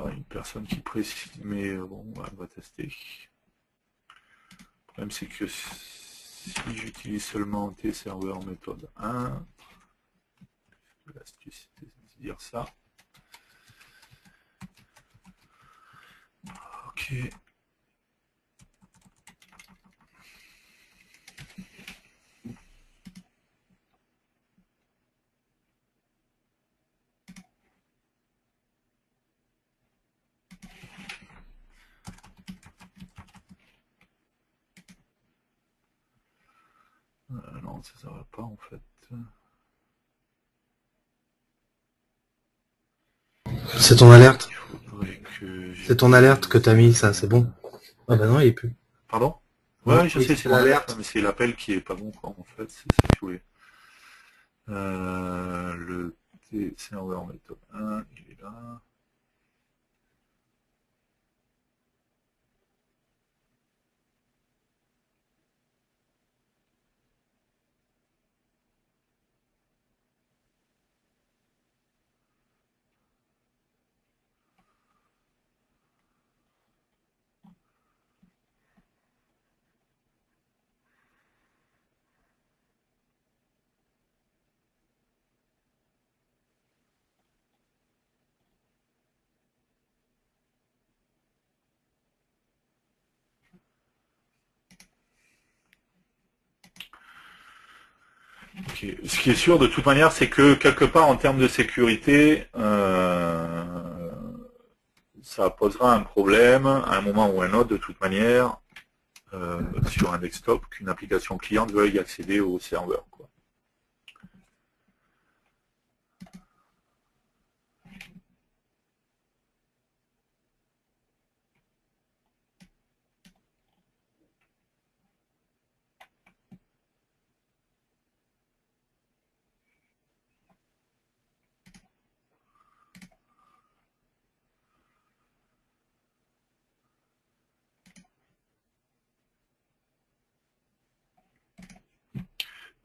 une personne qui précise, mais bon, elle va tester. Le problème, c'est que si j'utilise seulement tserver méthode 1, l'astuce, c'est de dire ça. Ok. Non, ça va pas en fait. C'est ton alerte. C'est ton alerte que t'as mis, ça, c'est bon. Ah bah non, il est plus. Pardon? Ouais, Ouais, je sais, c'est mon alerte, mais c'est l'appel qui est pas bon, quoi, en fait, c'est ça que je voulais. Le T-server méthode 1, il est là. Okay. Ce qui est sûr de toute manière, c'est que quelque part en termes de sécurité, ça posera un problème à un moment ou à un autre de toute manière sur un desktop qu'une application cliente veuille accéder au serveur, quoi.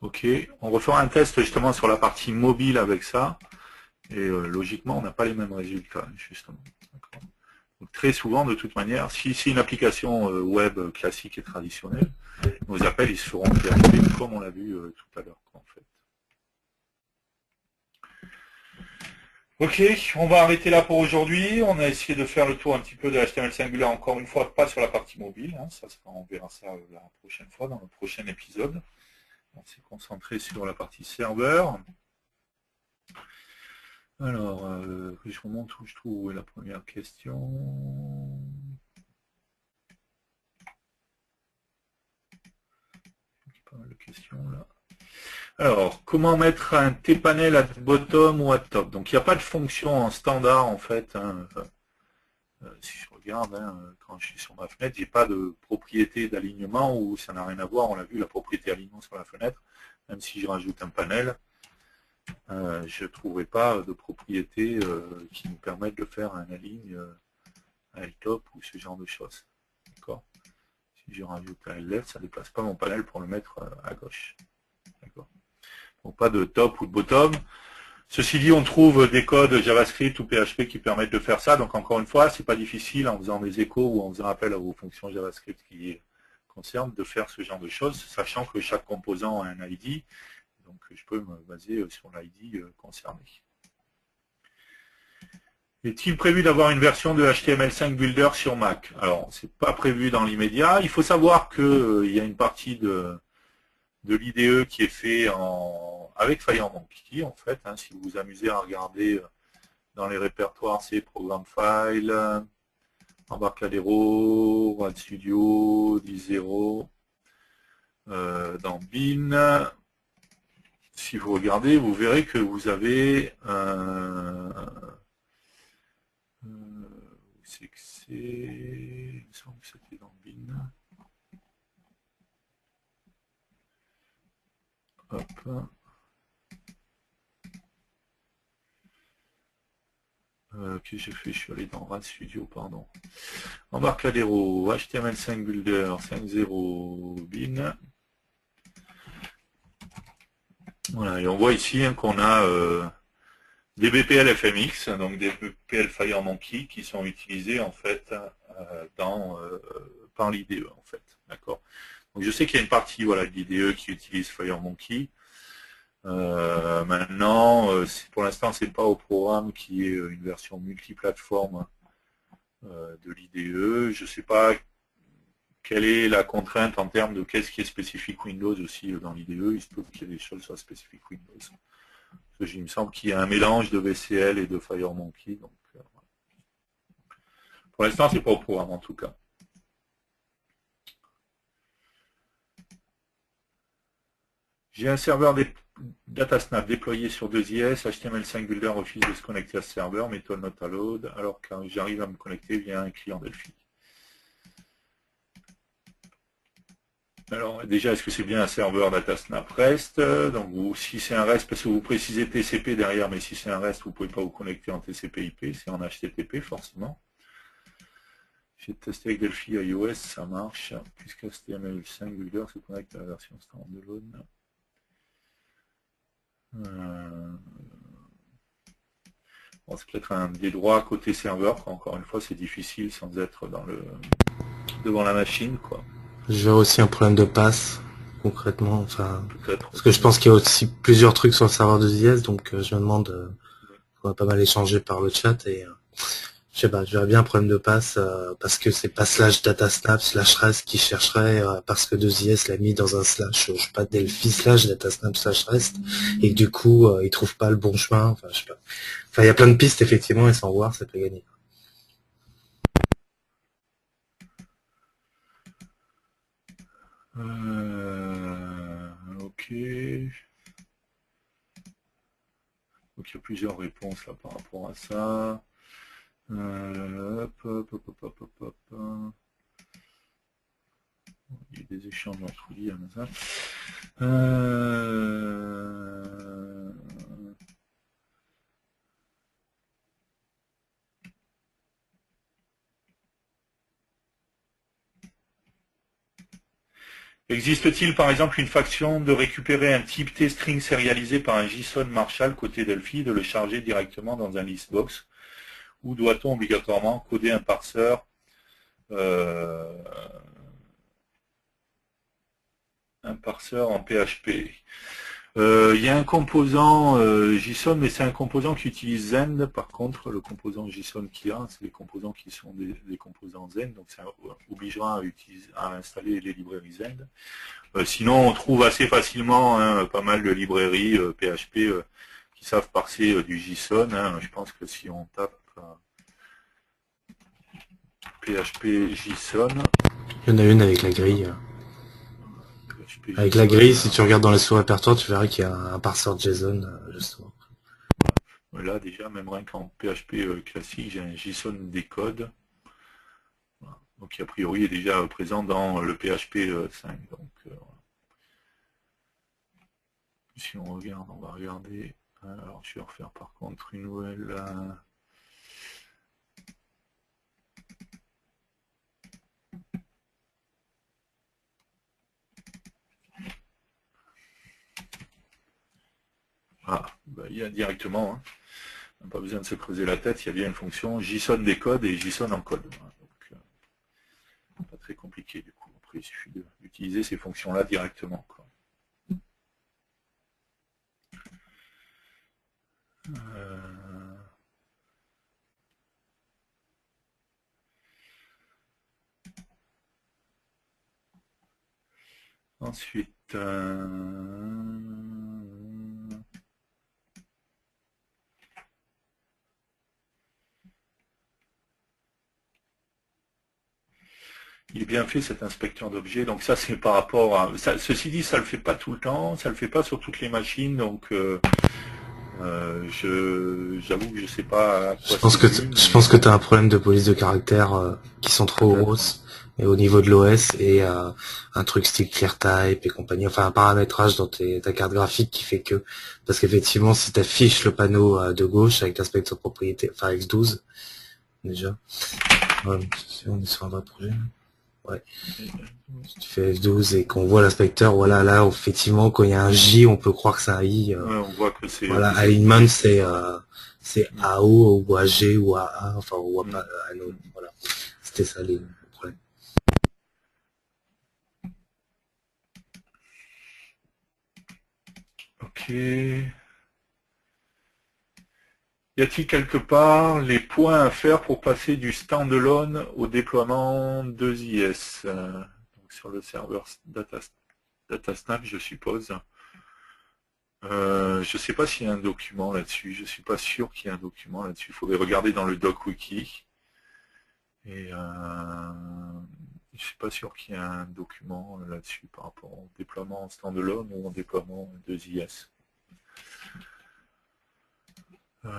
Ok, on refera un test justement sur la partie mobile avec ça, et logiquement on n'a pas les mêmes résultats justement. Donc, très souvent de toute manière, si c'est une application web classique et traditionnelle, nos appels ils se feront PHP comme on l'a vu tout à l'heure en fait. Ok, on va arrêter là pour aujourd'hui. On a essayé de faire le tour un petit peu de HTML5 Builder, encore une fois, pas sur la partie mobile. Hein. On verra ça la prochaine fois, dans le prochain épisode. On s'est concentré sur la partie serveur. Alors, je remonte où je trouve la première question. Pas mal de questions là. Alors, comment mettre un T-panel à bottom ou à top? Donc, il n'y a pas de fonction en standard en fait. Hein. Si je regarde, hein, quand je suis sur ma fenêtre, j'ai pas de propriété d'alignement où ça n'a rien à voir. On l'a vu, la propriété alignement sur la fenêtre. Même si je rajoute un panel, je ne trouverai pas de propriété qui nous permette de faire un align à L-top ou ce genre de choses. D'accord. Si je rajoute un L-left, ça ne déplace pas mon panel pour le mettre à gauche. D'accord. Donc pas de top ou de bottom. Ceci dit, on trouve des codes JavaScript ou PHP qui permettent de faire ça. Donc encore une fois, c'est pas difficile en faisant des échos ou en faisant appel aux fonctions JavaScript qui concernent de faire ce genre de choses, sachant que chaque composant a un ID. Donc je peux me baser sur l'ID concerné. Est-il prévu d'avoir une version de HTML5 Builder sur Mac? Alors, c'est pas prévu dans l'immédiat. Il faut savoir qu'il y a une partie de l'IDE qui est fait avec FireMonkey, en fait. Hein, si vous vous amusez à regarder dans les répertoires, c'est Program File, Embarcadero, Rad Studio, D0, dans Bin. Si vous regardez, vous verrez que vous avez c'est que c'est... Il me semble que c'était dans Bin. Hop. Que j'ai fait, je suis allé dans Rad Studio, pardon. Embarcadero, HTML5 Builder 5.0 Bin. Voilà, et on voit ici hein, qu'on a des BPL FMX, donc des BPL FireMonkey qui sont utilisés en fait par l'IDE en fait. D'accord. Donc je sais qu'il y a une partie voilà, de l'IDE qui utilise FireMonkey. Maintenant, pour l'instant, c'est pas au programme qui est une version multiplateforme de l'IDE. Je ne sais pas quelle est la contrainte en termes de qu'est-ce qui est spécifique Windows aussi dans l'IDE. Il se peut qu'il y ait des choses soient spécifiques Windows. Parce que il me semble qu'il y a un mélange de VCL et de FireMonkey. Donc, voilà. Pour l'instant, c'est pas au programme en tout cas. J'ai un serveur DataSnap déployé sur 2IS, HTML5 Builder refuse de se connecter à ce serveur, méthode not allowed, alors que j'arrive à me connecter via un client Delphi. Alors déjà, est-ce que c'est bien un serveur DataSnap REST? Donc si c'est un REST, parce que vous précisez TCP derrière, mais si c'est un REST, vous ne pouvez pas vous connecter en TCP/IP, c'est en HTTP forcément. J'ai testé avec Delphi iOS, ça marche, puisque HTML5 Builder se connecte à la version standalone. Bon, c'est peut-être un des droits côté serveur, quoi. Encore une fois, c'est difficile sans être devant la machine, quoi. J'ai aussi un problème de passe, concrètement, enfin, parce que je pense qu'il y a aussi plusieurs trucs sur le serveur de ZS, donc je me demande, on va pas mal échanger par le chat, et je sais pas, j'aurais bien un problème de passe, parce que c'est pas slash datasnap slash rest qui chercherait, parce que 2IS l'a mis dans un slash, je sais pas, Delphi slash datasnap slash rest, et que du coup, il trouve pas le bon chemin, enfin, je sais pas. Enfin, il y a plein de pistes, effectivement, et sans voir, ça peut gagner. Ok. Donc il y a plusieurs réponses là par rapport à ça. Hop. Il y a des échanges entre liens. Existe-t-il par exemple une faction de récupérer un type T-string sérialisé par un JSON Marshall côté Delphi, de le charger directement dans un listbox? Ou doit-on obligatoirement coder un parseur en PHP? Il y a un composant JSON, mais c'est un composant qui utilise Zend. Par contre, le composant JSON qu'il y a, c'est les composants qui sont des composants Zend, donc ça obligera à installer les librairies Zend. Sinon, on trouve assez facilement pas mal de librairies PHP qui savent parser du JSON. Je pense que si on tape PHP JSON... Il y en a une avec la grille. Avec la grille, si tu regardes dans les sous-répertoires, tu verras qu'il y a un parseur JSON, justement. Là, déjà, même rien qu'en PHP classique, j'ai un JSON décode. Voilà. Donc, qui a priori est déjà présent dans le PHP 5. Donc, si on regarde, on va regarder. Alors, je vais refaire par contre une nouvelle... Ah, bah, il y a directement, hein. On n'a pas besoin de se creuser la tête, il y a bien une fonction JSON décode et JSON encode. Voilà. Donc, pas très compliqué du coup. Après, il suffit d'utiliser ces fonctions-là directement, quoi. Ensuite, il est bien fait cet inspecteur d'objets, donc ça c'est par rapport à... Ça, ceci dit, ça le fait pas tout le temps, ça le fait pas sur toutes les machines, donc j'avoue que je sais pas à quoi je pense que tu as un problème de police de caractères qui sont trop grosses, et au niveau de l'OS, et un truc style ClearType et compagnie, enfin un paramétrage dans ta carte graphique qui fait que... Parce qu'effectivement, si tu affiches le panneau de gauche avec l'inspecteur propriété, enfin X12, déjà, ouais, on est sur un vrai projet. Ouais. Si tu fais F12 et qu'on voit l'inspecteur, voilà, là, effectivement, quand il y a un J, on peut croire que c'est un I. Ouais, on voit que c'est... Voilà, alignment, c'est AO ou AG ou AA, enfin, ou ANO, voilà. C'était ça les problèmes. Ok. Y a-t-il quelque part les points à faire pour passer du standalone au déploiement 2IS donc sur le serveur DataSnap, je suppose. Je ne sais pas s'il y a un document là-dessus. Je ne suis pas sûr qu'il y ait un document là-dessus. Il faudrait regarder dans le doc wiki. Et je ne suis pas sûr qu'il y ait un document là-dessus par rapport au déploiement en standalone ou en déploiement 2IS. Ben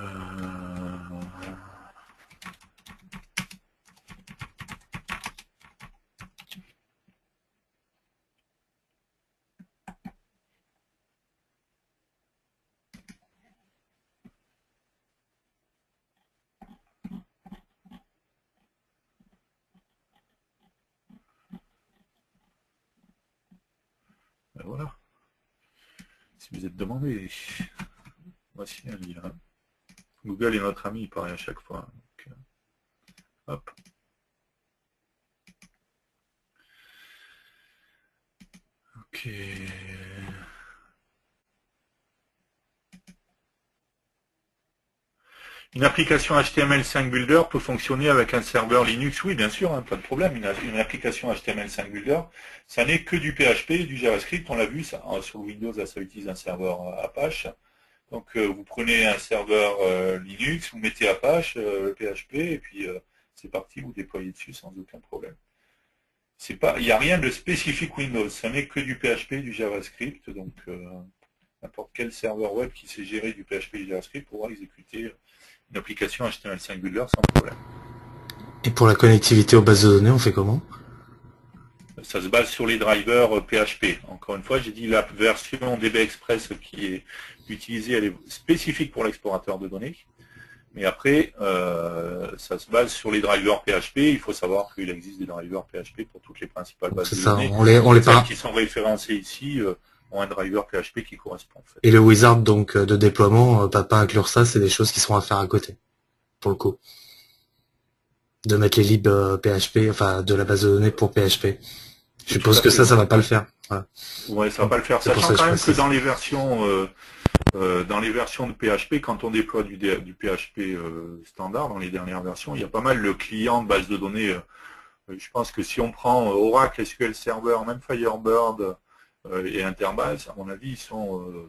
voilà. Si vous êtes demandé, voici un lien. Google est notre ami, il paraît à chaque fois. Donc, hop. Ok. Une application HTML5 Builder peut fonctionner avec un serveur Linux? Oui, bien sûr, hein, pas de problème. Une application HTML5 Builder, ça n'est que du PHP et du JavaScript. On l'a vu, ça, sur Windows, ça utilise un serveur Apache. Donc, vous prenez un serveur Linux, vous mettez Apache, PHP, et puis c'est parti, vous déployez dessus sans aucun problème. Il n'y a rien de spécifique Windows, ça n'est que du PHP et du JavaScript. Donc, n'importe quel serveur web qui sait gérer du PHP et du JavaScript pourra exécuter une application HTML5 Builder sans problème. Et pour la connectivité aux bases de données, on fait comment? Ça se base sur les drivers PHP. Encore une fois, j'ai dit la version DB Express qui est utilisée, elle est spécifique pour l'explorateur de données. Mais après, ça se base sur les drivers PHP. Il faut savoir qu'il existe des drivers PHP pour toutes les principales bases de données. Celles qui sont référencées ici ont un driver PHP qui correspond. En fait. Et le wizard donc de déploiement, pas inclure ça, c'est des choses qui seront à faire à côté, pour le coup. De mettre les libs PHP, enfin de la base de données pour PHP. Je suppose que ça va pas le faire. Voilà. Ouais, ça va pas le faire. Sachant quand même que dans les versions de PHP, quand on déploie du PHP standard, dans les dernières versions, il y a pas mal de clients de base de données. Je pense que si on prend Oracle, SQL Server, même Firebird et Interbase, à mon avis, ils sont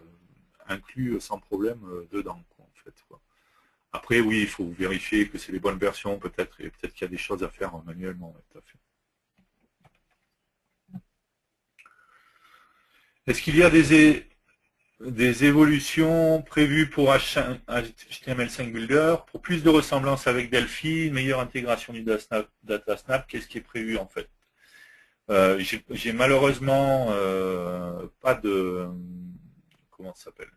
inclus sans problème dedans, quoi, en fait, quoi. Après, oui, il faut vérifier que c'est les bonnes versions, peut-être, et peut-être qu'il y a des choses à faire manuellement. Ouais, tout à fait. Est-ce qu'il y a des évolutions prévues pour HTML5 Builder, pour plus de ressemblance avec Delphi, une meilleure intégration du DataSnap? Qu'est-ce qui est prévu en fait? J'ai malheureusement pas de... Comment ça s'appelle?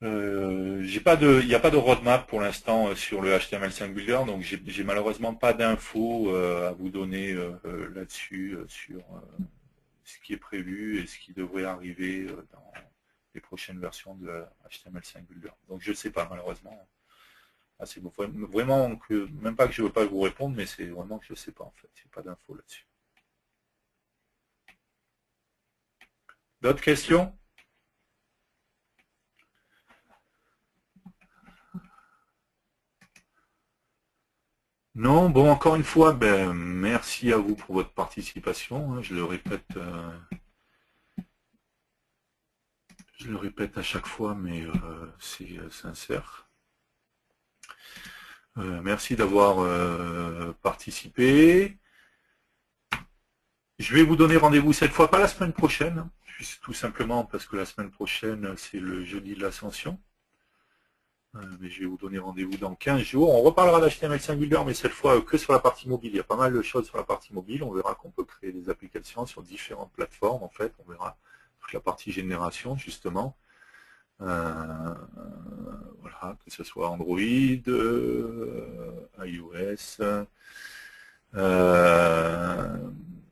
Il n'y a pas de roadmap pour l'instant sur le HTML5 Builder, donc j'ai malheureusement pas d'infos à vous donner là-dessus sur ce qui est prévu et ce qui devrait arriver dans les prochaines versions de HTML5 Builder. Donc je ne sais pas malheureusement. C'est vraiment que, même pas que je ne veux pas vous répondre, mais c'est vraiment que je ne sais pas en fait. J'ai pas d'infos là-dessus. D'autres questions? Non, bon, encore une fois, ben, merci à vous pour votre participation. Je le répète à chaque fois, mais c'est sincère. Merci d'avoir participé. Je vais vous donner rendez-vous cette fois, pas la semaine prochaine, tout simplement parce que la semaine prochaine, c'est le jeudi de l'Ascension. Mais je vais vous donner rendez-vous dans 15 jours. On reparlera d'HTML5 Builder, mais cette fois que sur la partie mobile. Il y a pas mal de choses sur la partie mobile. On verra qu'on peut créer des applications sur différentes plateformes. En fait, on verra toute la partie génération, justement. Voilà, que ce soit Android, iOS,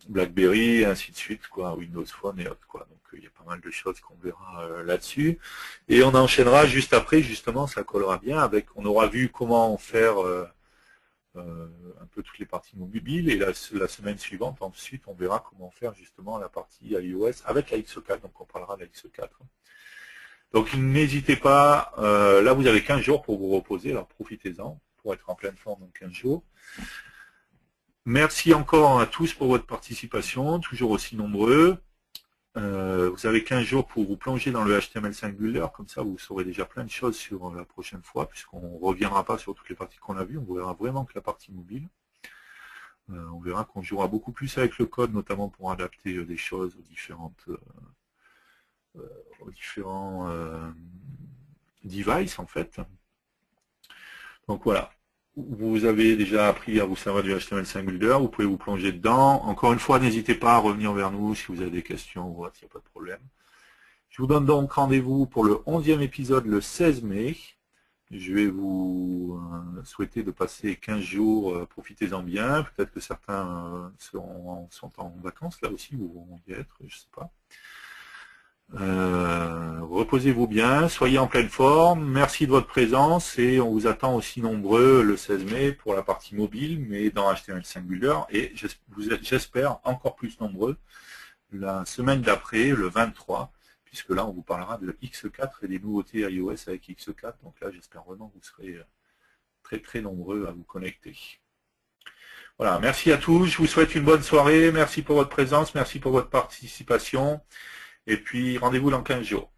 BlackBerry, et ainsi de suite, quoi, Windows Phone et autres, quoi. Donc il y a pas mal de choses qu'on verra là-dessus. Et on enchaînera juste après, justement, ça collera bien avec, on aura vu comment faire un peu toutes les parties mobiles, et la semaine suivante, ensuite, on verra comment faire justement la partie iOS avec la XE4, donc on parlera de la XE4. Donc n'hésitez pas, là vous avez 15 jours pour vous reposer, alors profitez-en pour être en pleine forme dans 15 jours. Merci encore à tous pour votre participation, toujours aussi nombreux. Vous avez 15 jours pour vous plonger dans le HTML5 Builder, comme ça vous saurez déjà plein de choses sur la prochaine fois, puisqu'on ne reviendra pas sur toutes les parties qu'on a vues, on verra vraiment que la partie mobile. On verra qu'on jouera beaucoup plus avec le code, notamment pour adapter des choses aux différents devices en fait. Donc voilà. Vous avez déjà appris à vous servir du HTML5 Builder, vous pouvez vous plonger dedans. Encore une fois, n'hésitez pas à revenir vers nous si vous avez des questions ou autre, il n'y a pas de problème. Je vous donne donc rendez-vous pour le 11e épisode le 16 mai. Je vais vous souhaiter de passer 15 jours, profitez-en bien. Peut-être que certains sont en vacances là aussi, ou vont y être, je ne sais pas. Reposez-vous bien, soyez en pleine forme, merci de votre présence et on vous attend aussi nombreux le 16 mai pour la partie mobile, mais dans HTML5 Builder, et j'espère encore plus nombreux la semaine d'après, le 23, puisque là on vous parlera de XE4 et des nouveautés iOS avec XE4, donc là j'espère vraiment que vous serez très très nombreux à vous connecter. Voilà, merci à tous, je vous souhaite une bonne soirée, merci pour votre présence, merci pour votre participation. Et puis, rendez-vous dans 15 jours.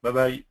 Bye bye.